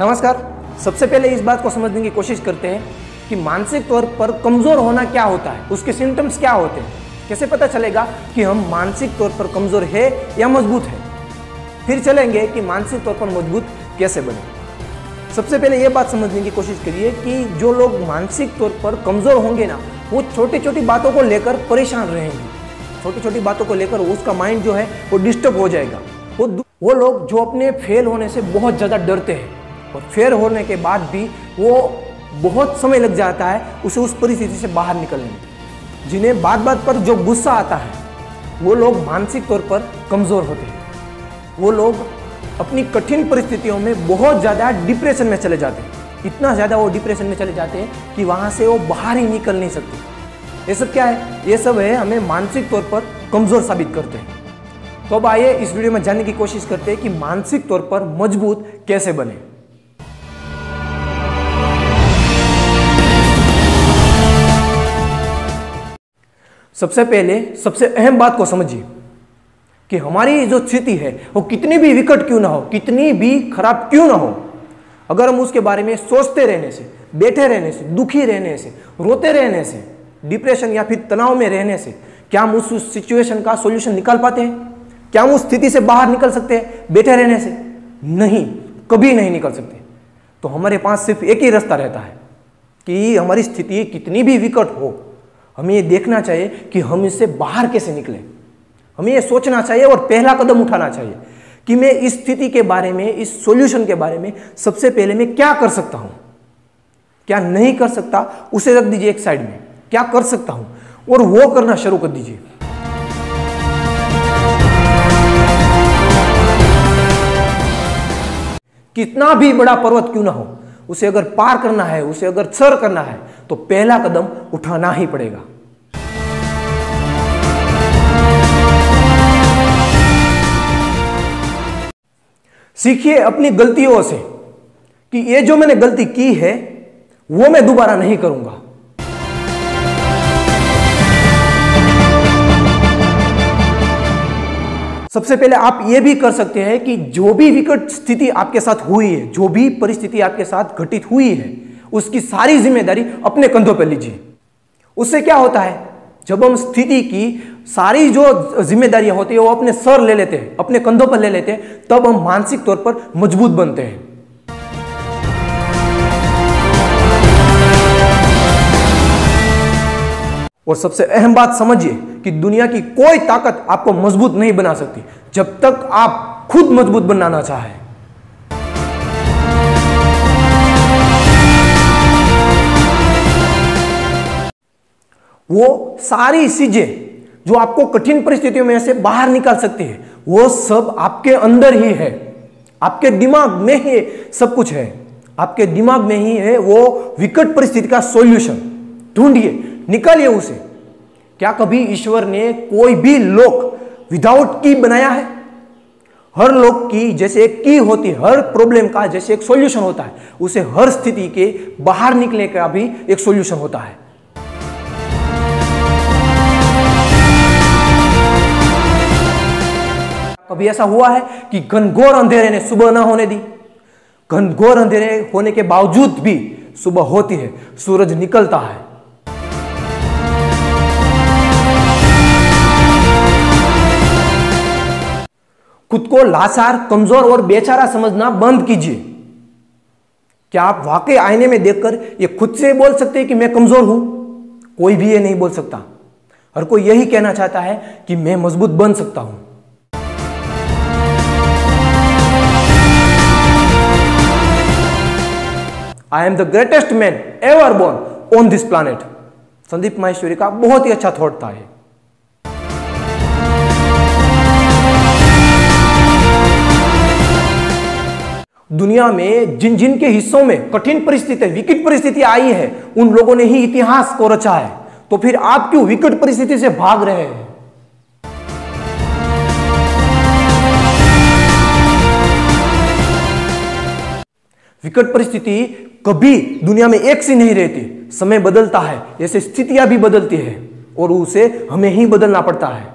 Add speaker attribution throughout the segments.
Speaker 1: नमस्कार। सबसे पहले इस बात को समझने की कोशिश करते हैं कि मानसिक तौर पर कमजोर होना क्या होता है, उसके सिम्टम्स क्या होते हैं, कैसे पता चलेगा कि हम मानसिक तौर पर कमजोर है या मजबूत है। फिर चलेंगे कि मानसिक तौर पर मजबूत कैसे बने। सबसे पहले यह बात समझने की कोशिश करिए कि जो लोग मानसिक तौर पर कमजोर होंगे ना, वो छोटी छोटी बातों को लेकर परेशान रहेंगे। छोटी छोटी बातों को लेकर उसका माइंड जो है वो डिस्टर्ब हो जाएगा। वो लोग जो अपने फेल होने से बहुत ज़्यादा डरते हैं और फेल होने के बाद भी वो बहुत समय लग जाता है उसे उस परिस्थिति से बाहर निकलने में। जिन्हें बात बात पर जो गुस्सा आता है, वो लोग मानसिक तौर पर कमज़ोर होते हैं। वो लोग अपनी कठिन परिस्थितियों में बहुत ज़्यादा डिप्रेशन में चले जाते हैं। इतना ज़्यादा वो डिप्रेशन में चले जाते हैं कि वहाँ से वो बाहर ही निकल नहीं सकते। ये सब क्या है? ये सब है हमें मानसिक तौर पर कमज़ोर साबित करते हैं। तो अब आइए इस वीडियो में जानने की कोशिश करते हैं कि मानसिक तौर पर मजबूत कैसे बने। सबसे पहले सबसे अहम बात को समझिए कि हमारी जो स्थिति है वो कितनी भी विकट क्यों ना हो, कितनी भी खराब क्यों ना हो, अगर हम उसके बारे में सोचते रहने से, बैठे रहने से, दुखी रहने से, रोते रहने से, डिप्रेशन या फिर तनाव में रहने से क्या हम उस सिचुएशन का सॉल्यूशन निकाल पाते हैं? क्या हम उस स्थिति से बाहर निकल सकते हैं बैठे रहने से? नहीं, कभी नहीं निकल सकते। तो हमारे पास सिर्फ एक ही रास्ता रहता है कि हमारी स्थिति कितनी भी विकट हो, हमें ये देखना चाहिए कि हम इससे बाहर कैसे निकलें। हमें ये सोचना चाहिए और पहला कदम उठाना चाहिए कि मैं इस स्थिति के बारे में, इस सॉल्यूशन के बारे में सबसे पहले मैं क्या कर सकता हूं, क्या नहीं कर सकता उसे रख दीजिए एक साइड में, क्या कर सकता हूं और वो करना शुरू कर दीजिए। कितना भी बड़ा पर्वत क्यों ना हो, उसे अगर पार करना है, उसे अगर सर करना है, तो पहला कदम उठाना ही पड़ेगा। सीखिए अपनी गलतियों से कि ये जो मैंने गलती की है वो मैं दोबारा नहीं करूंगा। सबसे पहले आप ये भी कर सकते हैं कि जो भी विकट स्थिति आपके साथ हुई है, जो भी परिस्थिति आपके साथ घटित हुई है, उसकी सारी जिम्मेदारी अपने कंधों पर लीजिए। उससे क्या होता है, जब हम स्थिति की सारी जो जिम्मेदारियां होती है वो अपने सर ले लेते हैं, अपने कंधों पर ले लेते हैं, तब हम मानसिक तौर पर मजबूत बनते हैं। और सबसे अहम बात समझिए कि दुनिया की कोई ताकत आपको मजबूत नहीं बना सकती जब तक आप खुद मजबूत बनना ना चाहें। वो सारी चीजें जो आपको कठिन परिस्थितियों में से बाहर निकाल सकती है, वो सब आपके अंदर ही है, आपके दिमाग में ही सब कुछ है। आपके दिमाग में ही है वो विकट परिस्थिति का सॉल्यूशन। ढूंढिए, निकालिए उसे। क्या कभी ईश्वर ने कोई भी लॉक विदाउट की बनाया है? हर लॉक की जैसे एक की होती है, हर प्रॉब्लम का जैसे एक सॉल्यूशन होता है, उसे हर स्थिति के बाहर निकलने का भी एक सॉल्यूशन होता है। कभी ऐसा हुआ है कि घनघोर अंधेरे ने सुबह ना होने दी? घनघोर अंधेरे होने के बावजूद भी सुबह होती है, सूरज निकलता है। खुद को लाचार, कमजोर और बेचारा समझना बंद कीजिए। क्या आप वाकई आईने में देखकर ये खुद से बोल सकते हैं कि मैं कमजोर हूं? कोई भी ये नहीं बोल सकता। हर कोई यही कहना चाहता है कि मैं मजबूत बन सकता हूं। I am the greatest man ever born on this planet. Sandeep Maheshwari का बहुत ही अच्छा थॉट था ये। दुनिया में जिन जिन के हिस्सों में कठिन परिस्थिति, विकट परिस्थिति आई है, उन लोगों ने ही इतिहास को रचा है। तो फिर आप क्यों विकट परिस्थिति से भाग रहे हैं? विकट परिस्थिति कभी दुनिया में एक सी नहीं रहती। समय बदलता है, ऐसे स्थितियां भी बदलती है और उसे हमें ही बदलना पड़ता है।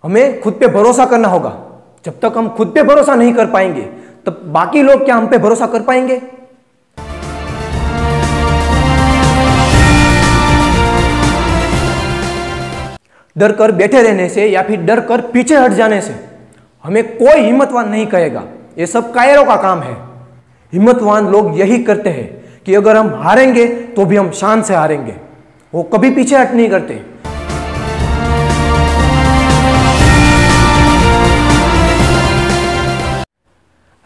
Speaker 1: हमें खुद पे भरोसा करना होगा। जब तक हम खुद पे भरोसा नहीं कर पाएंगे तब बाकी लोग क्या हम पे भरोसा कर पाएंगे? डर कर बैठे रहने से या फिर डर कर पीछे हट जाने से हमें कोई हिम्मतवान नहीं कहेगा। ये सब कायरों का काम है। हिम्मतवान लोग यही करते हैं कि अगर हम हारेंगे तो भी हम शान से हारेंगे। वो कभी पीछे हट नहीं करते।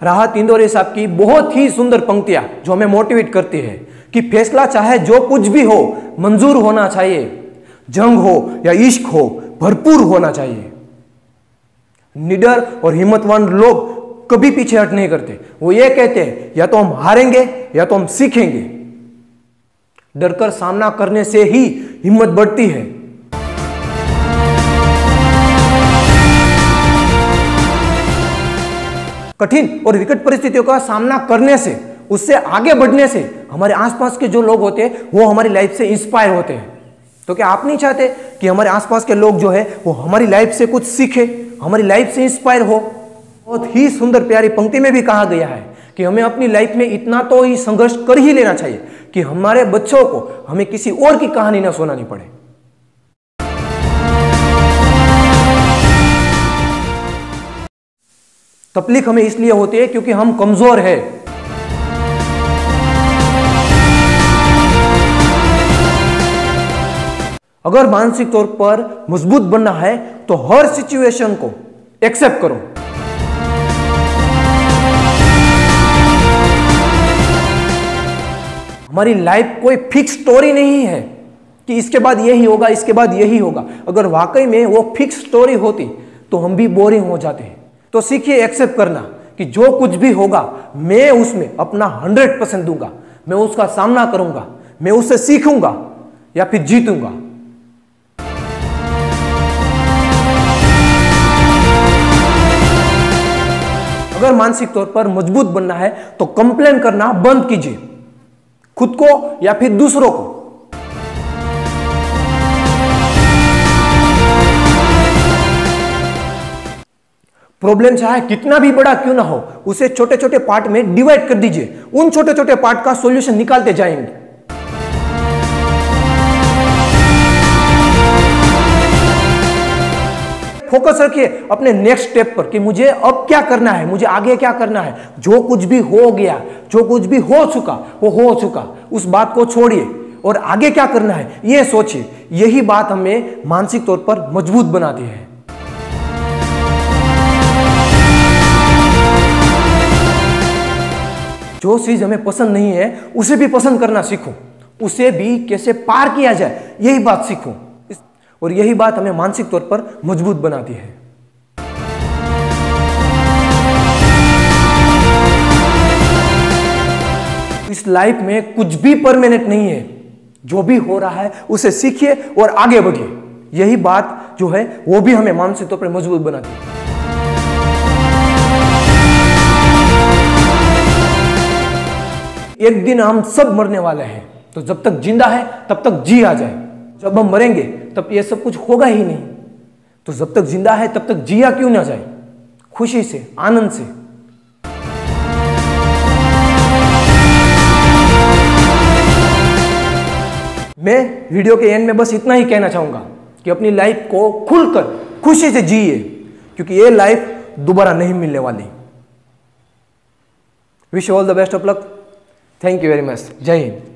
Speaker 1: राहत इंदौरी साहब की बहुत ही सुंदर पंक्तियां जो हमें मोटिवेट करती है कि फैसला चाहे जो कुछ भी हो मंजूर होना चाहिए। जंग हो या इश्क हो भरपूर होना चाहिए। निडर और हिम्मतवान लोग कभी पीछे हट नहीं करते। वो ये कहते हैं या तो हम हारेंगे या तो हम सीखेंगे। डरकर सामना करने से ही हिम्मत बढ़ती है। कठिन और विकट परिस्थितियों का सामना करने से, उससे आगे बढ़ने से हमारे आसपास के जो लोग होते हैं वो हमारी लाइफ से इंस्पायर होते हैं। तो क्या आप नहीं चाहते कि हमारे आसपास के लोग जो है वो हमारी लाइफ से कुछ सीखे, हमारी लाइफ से इंस्पायर हो? बहुत ही सुंदर प्यारी पंक्ति में भी कहा गया है कि हमें अपनी लाइफ में इतना तो ही संघर्ष कर ही लेना चाहिए कि हमारे बच्चों को हमें किसी और की कहानी ना सुनानी पड़े। तकलीफ हमें इसलिए होती है क्योंकि हम कमजोर हैं। अगर मानसिक तौर पर मजबूत बनना है तो हर सिचुएशन को एक्सेप्ट करो। हमारी लाइफ कोई फिक्स स्टोरी नहीं है कि इसके बाद यही होगा, इसके बाद यही होगा। अगर वाकई में वो फिक्स स्टोरी होती तो हम भी बोरिंग हो जाते हैं। तो सीखिए एक्सेप्ट करना कि जो कुछ भी होगा मैं उसमें अपना 100% दूंगा। मैं उसका सामना करूंगा, मैं उससे सीखूंगा या फिर जीतूंगा। अगर मानसिक तौर पर मजबूत बनना है तो कंप्लेन करना बंद कीजिए, खुद को या फिर दूसरों को। प्रॉब्लम चाहे कितना भी बड़ा क्यों ना हो, उसे छोटे छोटे पार्ट में डिवाइड कर दीजिए। उन छोटे छोटे पार्ट का सॉल्यूशन निकालते जाएंगे। फोकस रखिए अपने नेक्स्ट स्टेप पर कि मुझे अब क्या करना है, मुझे आगे क्या करना है। जो कुछ भी हो गया, जो कुछ भी हो चुका वो हो चुका, उस बात को छोड़िए और आगे क्या करना है ये सोचिए। यही बात हमें मानसिक तौर पर मजबूत बनाती है। जो चीज हमें पसंद नहीं है उसे भी पसंद करना सीखो, उसे भी कैसे पार किया जाए यही बात सीखो। और यही बात हमें मानसिक तौर पर मजबूत बनाती है। इस लाइफ में कुछ भी परमानेंट नहीं है। जो भी हो रहा है उसे सीखिए और आगे बढ़िए। यही बात जो है वो भी हमें मानसिक तौर पर मजबूत बनाती है। एक दिन हम सब मरने वाले हैं, तो जब तक जिंदा है तब तक जी आ जाए। जब हम मरेंगे तब ये सब कुछ होगा ही नहीं। तो जब तक जिंदा है तब तक जिया क्यों ना जाए, खुशी से, आनंद से। मैं वीडियो के एंड में बस इतना ही कहना चाहूंगा कि अपनी लाइफ को खुलकर खुशी से जिए, क्योंकि ये लाइफ दोबारा नहीं मिलने वाली। Wish you all the best of luck. Thank you very much. जय हिंद।